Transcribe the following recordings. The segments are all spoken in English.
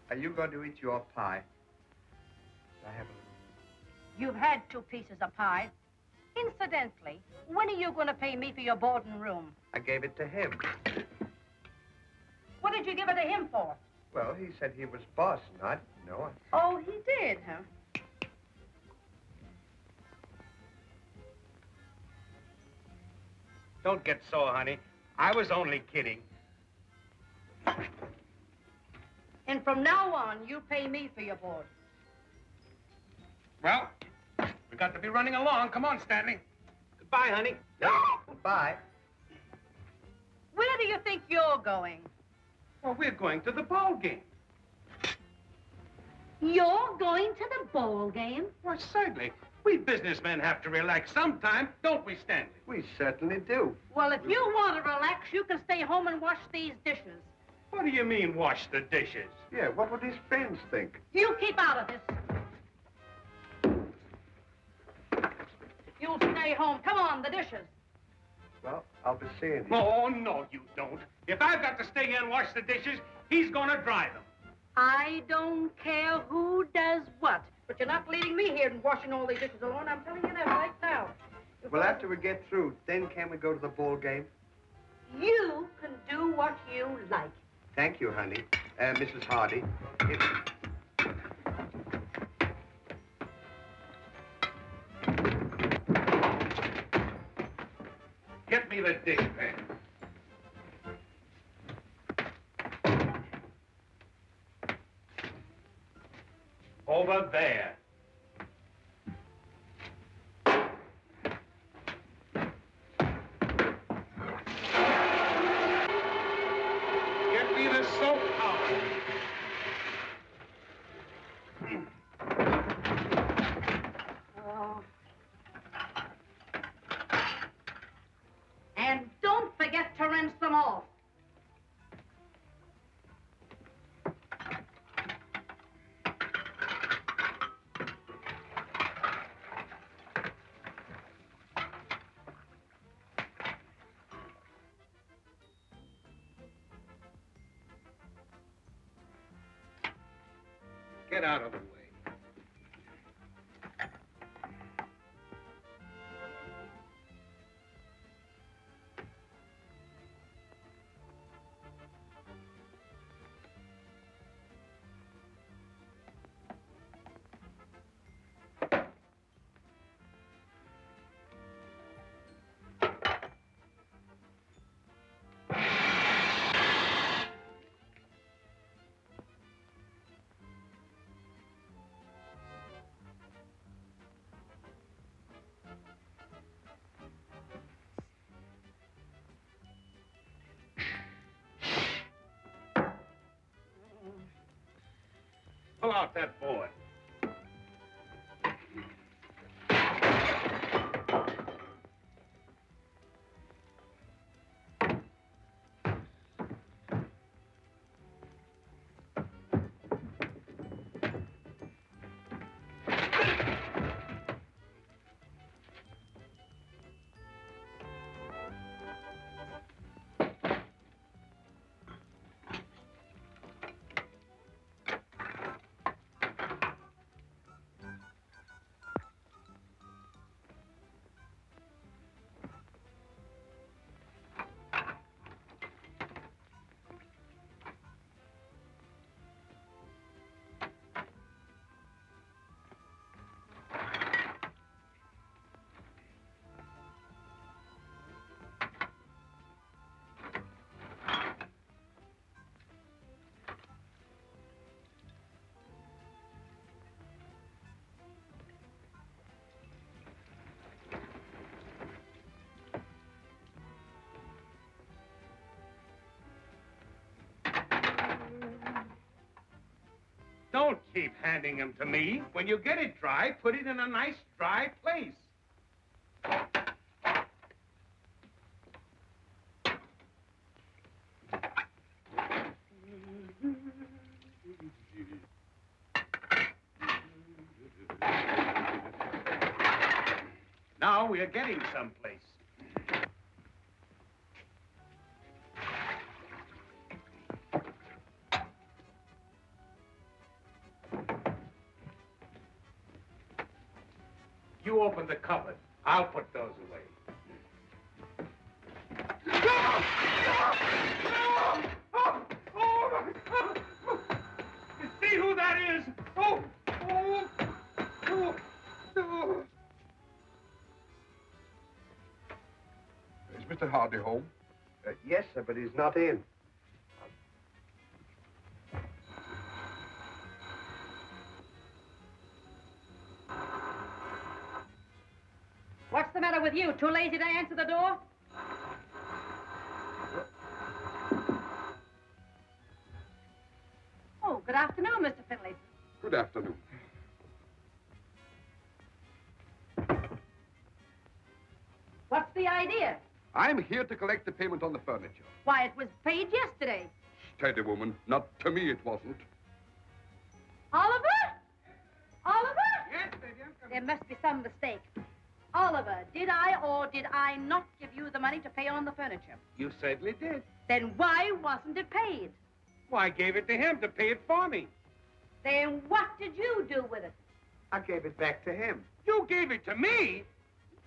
Are you going to eat your pie? I have a little. You've had 2 pieces of pie. Incidentally, when are you going to pay me for your board and room? I gave it to him. What did you give it to him for? Well, he said he was boss, and I didn't know it. Oh, he did, huh? Don't get sore, honey. I was only kidding. And from now on, you pay me for your board. Well, we got to be running along. Come on, Stanley. Goodbye, honey. Goodbye. Where do you think you're going? Well, we're going to the ball game. You're going to the ball game? Why, certainly. We businessmen have to relax sometime, don't we, Stanley? We certainly do. Well, if you want to relax, you can stay home and wash these dishes. What do you mean, wash the dishes? Yeah, what would his friends think? You keep out of this. You'll stay home. Come on, the dishes. Well, I'll be seeing you. Oh, no, you don't. If I've got to stay here and wash the dishes, he's gonna dry them. I don't care who does what, but you're not leaving me here and washing all these dishes alone. I'm telling you that right now. Well, after we get through, then can we go to the ball game? You can do what you like. Thank you, honey. Mrs. Hardy. Get me the dish pan. Over there. Get me the soap towel. Oh. And don't forget to rinse them off. Get out of the way. Pull out that board. Don't keep handing them to me. When you get it dry, put it in a nice dry place. Now we are getting someplace. You open the cupboard. I'll put those away. No! Oh! Oh! You see who that is? Oh! Oh! Oh! Oh! Is Mr. Hardy home? Yes, sir, but he's not in. What's the matter with you? Too lazy to answer the door? Oh, good afternoon, Mr. Finley. Good afternoon. What's the idea? I'm here to collect the payment on the furniture. Why, it was paid yesterday. Steady, woman. Not to me, it wasn't. Oliver? Oliver? Yes, baby, I'm coming. There must be some mistake. Oliver, did I or did I not give you the money to pay on the furniture? You certainly did. Then why wasn't it paid? Well, I gave it to him to pay it for me. Then what did you do with it? I gave it back to him. You gave it to me?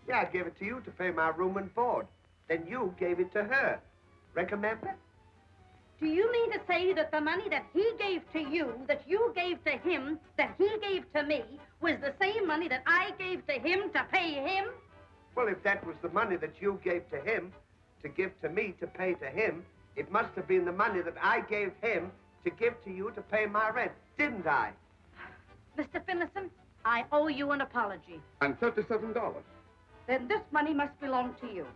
Yeah, I gave it to you to pay my room and board. Then you gave it to her. Remember? Do you mean to say that the money that he gave to you, that you gave to him, that he gave to me, was the same money that I gave to him to pay him? Well, if that was the money that you gave to him to give to me to pay to him, it must have been the money that I gave him to give to you to pay my rent, didn't I? Mr. Finlayson, I owe you an apology. And $37. Then this money must belong to you.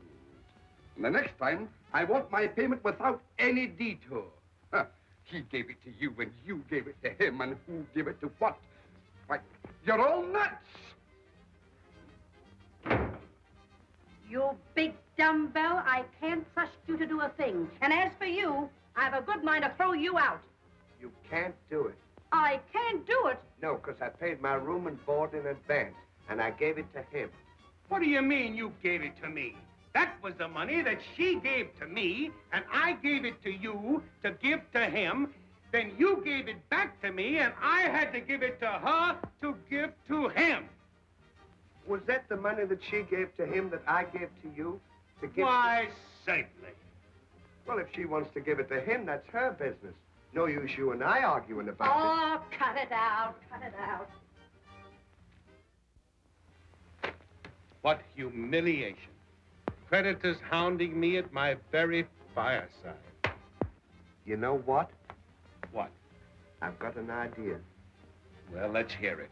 And the next time, I want my payment without any detour. Huh. He gave it to you and you gave it to him, and who gave it to what? Why, you're all nuts! You big dumbbell, I can't trust you to do a thing. And as for you, I've a good mind to throw you out. You can't do it. I can't do it. No, because I paid my room and board in advance, and I gave it to him. What do you mean you gave it to me? That was the money that she gave to me, and I gave it to you to give to him. Then you gave it back to me, and I had to give it to her to give to him. Was that the money that she gave to him that I gave to you to give? Why, certainly. Well, if she wants to give it to him, that's her business. No use you and I arguing about it. Oh, cut it out, cut it out. What humiliation. Creditors hounding me at my very fireside. You know what? What? I've got an idea. Well, let's hear it.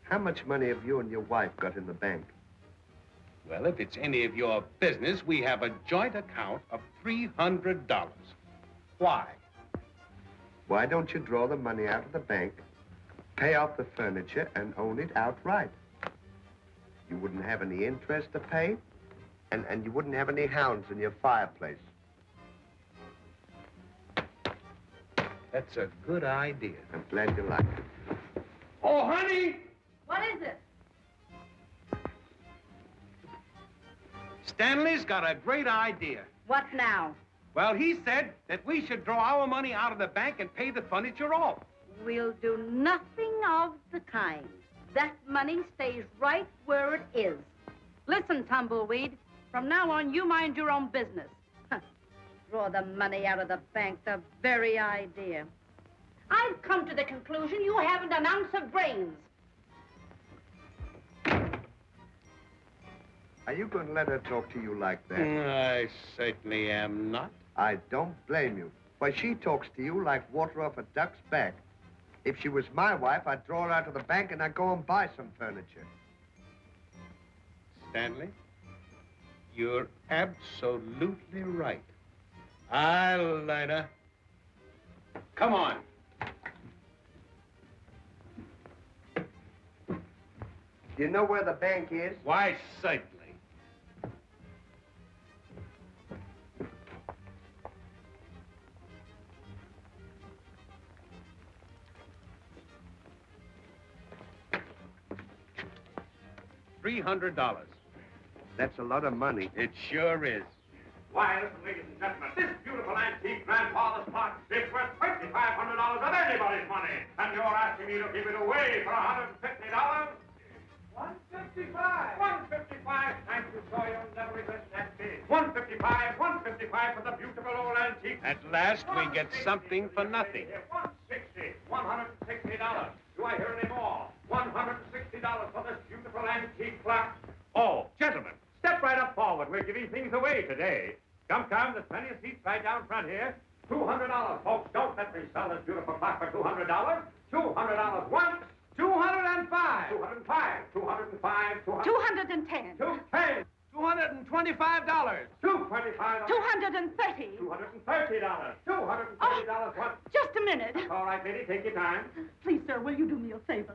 How much money have you and your wife got in the bank? Well, if it's any of your business, we have a joint account of $300. Why? Why don't you draw the money out of the bank, pay off the furniture, and own it outright? You wouldn't have any interest to pay, and you wouldn't have any hounds in your fireplace. That's a good idea. I'm glad you like it. Oh, honey! What is it? Stanley's got a great idea. What now? Well, he said that we should draw our money out of the bank and pay the furniture off. We'll do nothing of the kind. That money stays right where it is. Listen, Tumbleweed, from now on, you mind your own business. Draw the money out of the bank, the very idea. I've come to the conclusion you haven't an ounce of brains. Are you going to let her talk to you like that? I certainly am not. I don't blame you. Why, she talks to you like water off a duck's back. If she was my wife, I'd draw her out of the bank and I'd go and buy some furniture. Stanley, you're absolutely right. I'll learn her. Come on. Do you know where the bank is? Why, certainly. $300. That's a lot of money. It sure is. Why, listen, ladies and gentlemen, this beautiful antique grandfather's clock is worth $2,500 of anybody's money. And you're asking me to give it away for $150? $155. $155. Thank you, sir. You'll never resist that bid. $155. $155 for the beautiful old antique. At last, we get something for nothing. $160. $160. Do I hear any more? $160 for this beautiful antique clock. Oh, gentlemen, step right up forward. We're giving things away today. Come, there's plenty of seats right down front here. $200, folks. Don't let me sell this beautiful clock for $200. $200 once. 205. 205. 205. 210. 210. $225. $225. $230. $230. $230 once. Just a minute. All right, lady, take your time. Please, sir, will you do me a favor?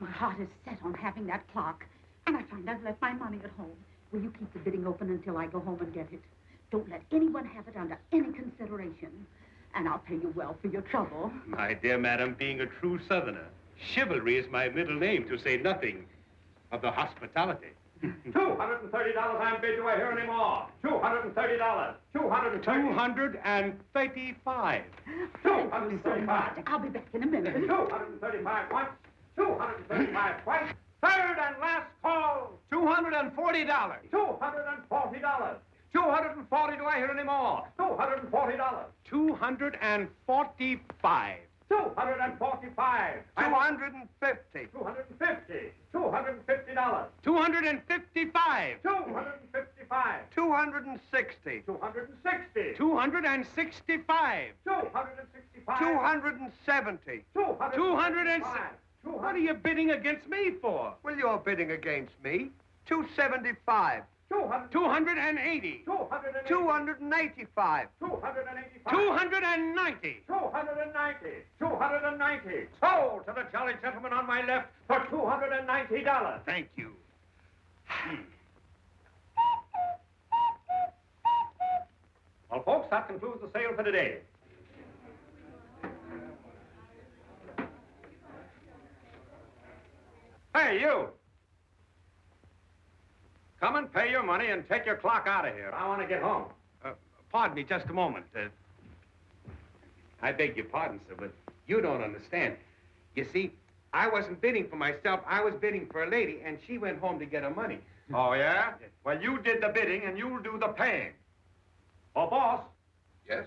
My heart is set on having that clock, and I find I've left my money at home. Will you keep the bidding open until I go home and get it? Don't let anyone have it under any consideration, and I'll pay you well for your trouble. My dear madam, being a true Southerner, chivalry is my middle name, to say nothing of the hospitality. $230 I'm bid. Do I hear any more? $230. $235. $235. I'll be back in a minute. $235 once. $235 twice. Third and last call. $240. $240. $240. Do I hear any more? $240. $245. $245. $250. $250. $250. $250. $255. $255. $260. $260. $265. $265. $270. $265. What are you bidding against me for? Well, you're bidding against me. $275. $280. $285. $285. $290. $290. Sold to the jolly gentleman on my left for $290. Thank you. Well, folks, that concludes the sale for today. Hey, you! Come and pay your money and take your clock out of here. I want to get home. Pardon me just a moment. I beg your pardon, sir, but you don't understand. You see, I wasn't bidding for myself. I was bidding for a lady, and she went home to get her money. Oh, yeah? Well, you did the bidding, and you'll do the paying. Oh, boss, Yes?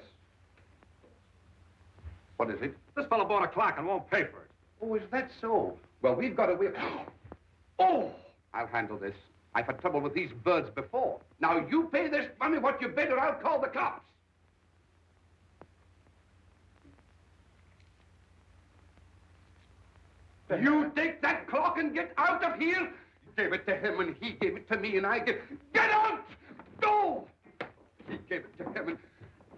What is it? this fellow bought a clock and won't pay for it. Oh, is that so? Well, we've got to... Oh! I'll handle this. I've had trouble with these birds before. Now, you pay this money what you bid, or I'll call the cops. You take that clock and get out of here. You gave it to him, and he gave it to me, and I give... Get out! Go! He gave it to him, and...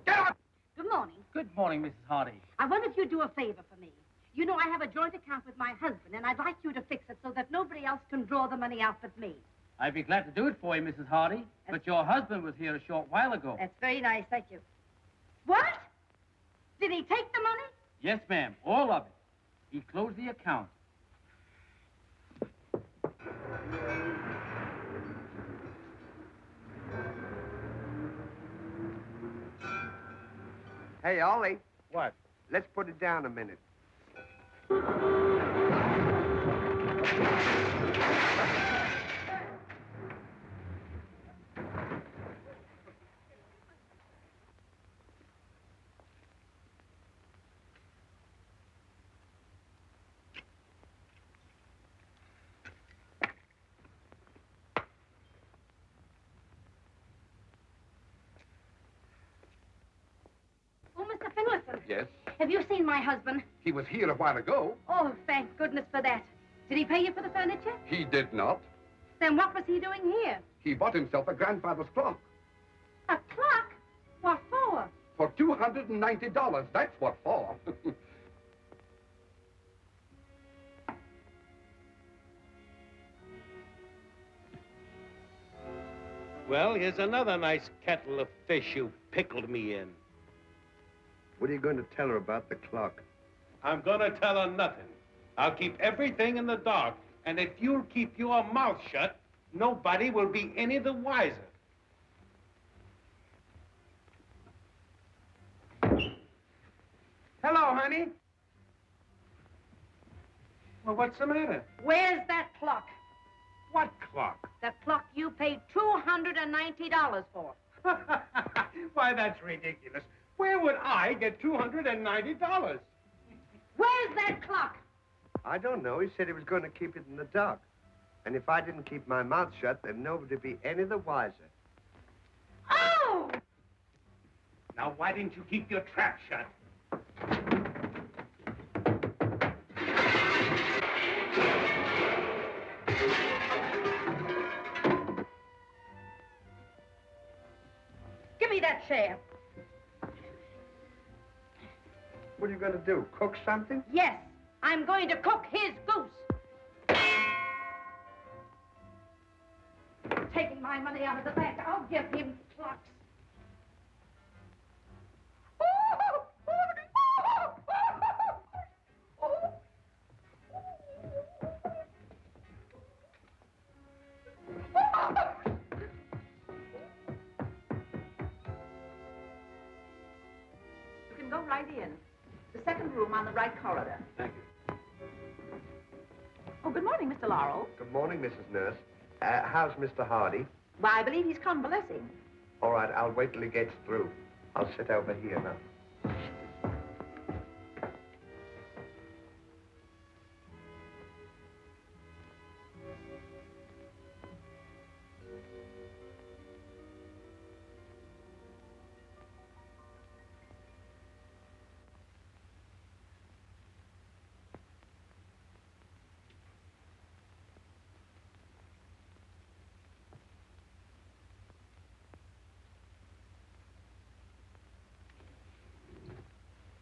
Get out! Good morning. Good morning, Mrs. Hardy. I wonder if you'd do a favor for me. You know I have a joint account with my husband, and I'd like you to fix it so that nobody else can draw the money out but me. I'd be glad to do it for you, Mrs. Hardy. But your husband was here a short while ago. That's very nice, thank you. What? Did he take the money? Yes, ma'am, all of it. He closed the account. Hey, Ollie, What? let's put it down a minute. Oh, Mr. Finlayson. Yes? Have you seen my husband? He was here a while ago. Oh, thank goodness for that. Did he pay you for the furniture? He did not. Then what was he doing here? He bought himself a grandfather's clock. A clock? What for? For $290. That's what for. Well, here's another nice kettle of fish you pickled me in. What are you going to tell her about the clock? I'm gonna tell her nothing. I'll keep everything in the dark, and if you'll keep your mouth shut, nobody will be any the wiser. Hello, honey. Well, what's the matter? Where's that clock? What clock? That clock you paid $290 for. Why, that's ridiculous. Where would I get $290? Where's that clock? I don't know. He said he was going to keep it in the dark. And if I didn't keep my mouth shut, then nobody would be any the wiser. Oh! Now, why didn't you keep your trap shut? Give me that chair. What are you going to do? Cook something? Yes, I'm going to cook his goose. Taking my money out of the bank, I'll give him clocks. You can go right in. The second room on the right corridor. Thank you. Oh, good morning, Mr. Laurel. Good morning, Mrs. Nurse. How's Mr. Hardy? Why, I believe he's convalescing. All right, I'll wait till he gets through. I'll sit over here now.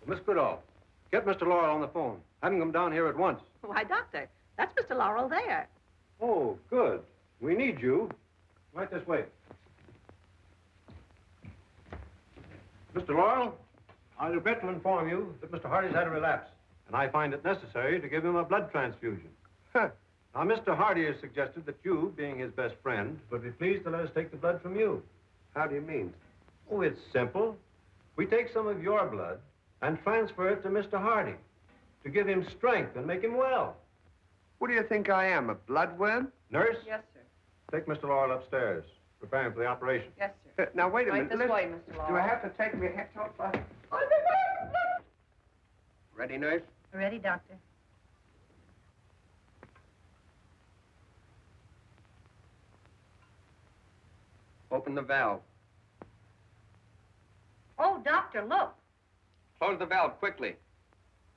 Miss Goodall, get Mr. Laurel on the phone. Have him come down here at once. Why, Doctor, that's Mr. Laurel there. Oh, good. We need you. Right this way. Mr. Laurel, I regret to inform you that Mr. Hardy's had a relapse, and I find it necessary to give him a blood transfusion. Huh. Now, Mr. Hardy has suggested that you, being his best friend, would be pleased to let us take the blood from you. How do you mean? Oh, it's simple. We take some of your blood and transfer it to Mr. Hardy to give him strength and make him well. What do you think I am, a bloodworm? Nurse, Yes, sir. take Mr. Laurel upstairs. Prepare him for the operation. Yes, sir. Now, wait a Right minute. this Listen. way, Mr. Laurel. Do I have to take my hat off? Ready, nurse? Ready, Doctor? Open the valve. Oh, Doctor, look. Close the valve quickly.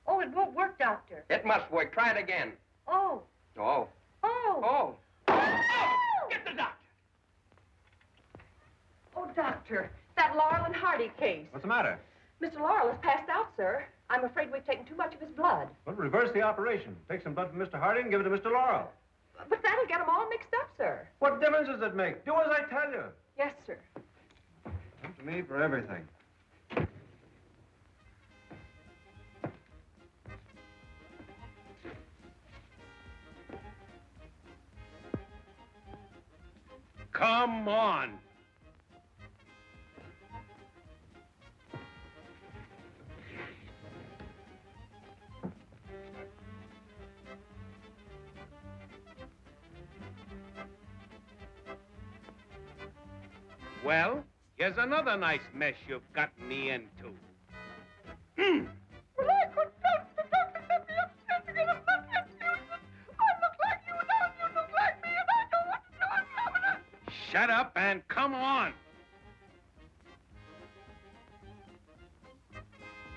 Oh, it won't work, Doctor. It must work. Try it again. Oh. Oh. Oh. Oh. Get the doctor! Oh, Doctor, that Laurel and Hardy case. What's the matter? Mr. Laurel has passed out, sir. I'm afraid we've taken too much of his blood. Well, reverse the operation. Take some blood from Mr. Hardy and give it to Mr. Laurel. But that'll get them all mixed up, sir. What difference does it make? Do as I tell you. Yes, sir. Come to me for everything. Come on. Well, here's another nice mess you've gotten me into. Well, I couldn't help the doctor let me upstairs to get a blood transfusion. I look like you now, and you look like me, and I know what to do. I'm having a... Shut up and come on.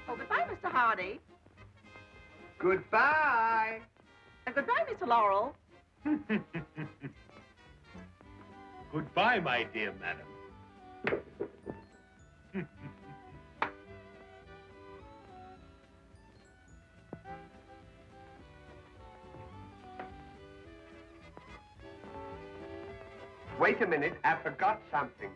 Oh, goodbye, Mr. Hardy. Goodbye. And goodbye, Mr. Laurel. Goodbye, my dear madam. Wait a minute, I forgot something.